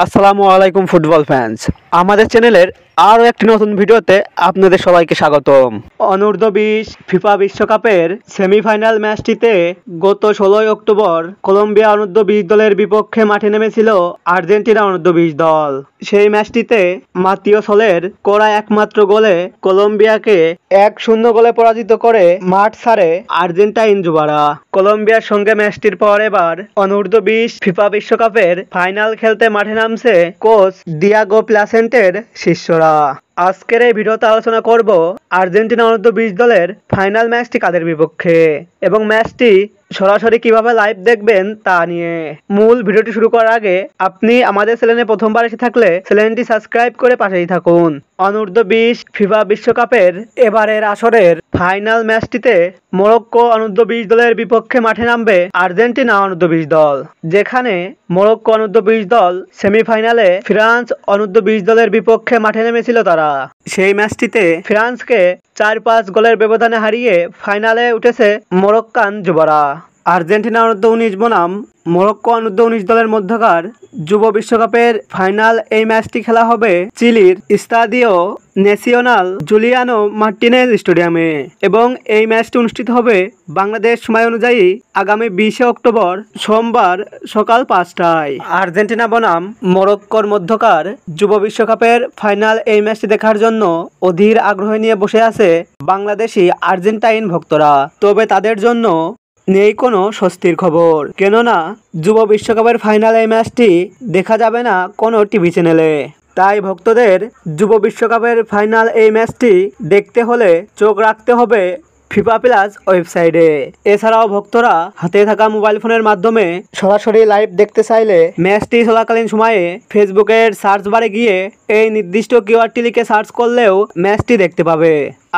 আসসালামু আলাইকুম football fans. আমাদের চ্যানেলের আরও একটি নতুন ভিডিওতে আপনাদের সবাইকে স্বাগতম। অনূর্ধ্ব 20 ফিফা বিশ্বকাপের সেমিফাইনাল ম্যাচটিতে গত 16 অক্টোবর কলম্বিয়া অনূর্ধ্ব 20 দলের বিপক্ষে মাঠে নেমেছিল আর্জেন্টিনা অনূর্ধ্ব 20 দল। সেই ম্যাচটিতে মাত্তিও সোলের করা একমাত্র গোলে কলম্বিয়াকে 1-0 গোলে পরাজিত করে মাঠ ছাড়ে আর্জেন্টাইন যুবারা। কলম্বিয়ার সঙ্গে ম্যাচটির পর এবার অনূর্ধ্ব 20 ফিফা বিশ্বকাপের ফাইনাল খেলতে মাঠে নামছে কোচ দিয়াগো প্লাসেন্টের শিষ্যরা। আজকের এই ভিডিওতে আলোচনা করব আর্জেন্টিনা অনূর্ধ্ব 20 দলের ফাইনাল ম্যাচটি কাদের বিপক্ষে এবং ম্যাচটি সরাসরি কিভাবে লাইভ দেখবেন তা নিয়ে। মূল ভিডিওটি শুরু করার আগে আপনি আমাদের চ্যানেলে প্রথমবার এসে থাকলে চ্যানেলটি সাবস্ক্রাইব করে পাশেই থাকুন। অনূর্ধ্ব 20 ফিফা বিশ্বকাপের এবারের আসরের ফাইনাল ম্যাচটিতে মরক্কো অনূর্ধ্ব 20 দলের বিপক্ষে মাঠে নামবে আর্জেন্টিনা অনূর্ধ্ব 20 দল, যেখানে মরক্কো অনূর্ধ্ব 20 দল সেমিফাইনালে ফ্রান্স অনূর্ধ্ব 20 দলের বিপক্ষে মাঠে নেমেছিল তারা। সেই ম্যাচটিতে ফ্রান্সকে 4-5 গোলের ব্যবধানে হারিয়ে ফাইনালে উঠেছে মরক্কান যুবরা। আর্জেন্টিনা অনূর্ধ্ব 19 বনাম মরক্কো অনূর্ধ্ব 19 দলের মধ্যকার যুব বিশ্বকাপের ফাইনাল এই ম্যাচটি খেলা হবে চিলির স্তাদিও ন্যাসিওনাল জুলিয়ানো মার্টিনেজ স্টেডিয়ামে এবং এই ম্যাচটি অনুষ্ঠিত হবে বাংলাদেশ সময় অনুযায়ী আগামী 20 অক্টোবর সোমবার সকাল 5টায়। আর্জেন্টিনা বনাম মরক্কোর মধ্যকার যুব বিশ্বকাপের ফাইনাল এই ম্যাচটি দেখার জন্য অধীর আগ্রহ নিয়ে বসে আছে বাংলাদেশি আর্জেন্টাইন ভক্তরা। তবে তাদের জন্য নেই কোনো স্বস্তির খবর, কেননা যুব বিশ্বকাপের ফাইনাল এই ম্যাচটি দেখা যাবে না কোনো টিভি চ্যানেলে। তাই ভক্তদের যুব বিশ্বকাপের ফাইনাল এই ম্যাচটি দেখতে হলে চোখ রাখতে হবে ফিফা প্লাস ওয়েবসাইটে। এছাড়াও ভক্তরা হাতে থাকা মোবাইল ফোনের মাধ্যমে সরাসরি লাইভ দেখতে চাইলে ম্যাচটি চলাকালীন সময়ে ফেসবুকের সার্চ বারে গিয়ে এই নির্দিষ্ট কিওয়ার্ডটি লিখে সার্চ করলেও ম্যাচটি দেখতে পাবে।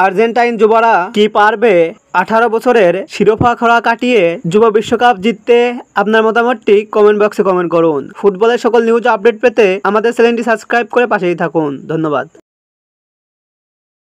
আর্জেন্টাইন যুবরা কি পারবে 18 বছরের শিরোপা খরা কাটিয়ে যুব বিশ্বকাপ জিততে? আপনার মতামতটি কমেন্ট বক্সে কমেন্ট করুন। ফুটবলের সকল নিউজ আপডেট পেতে আমাদের চ্যানেলটি সাবস্ক্রাইব করে পাশেই থাকুন। ধন্যবাদ।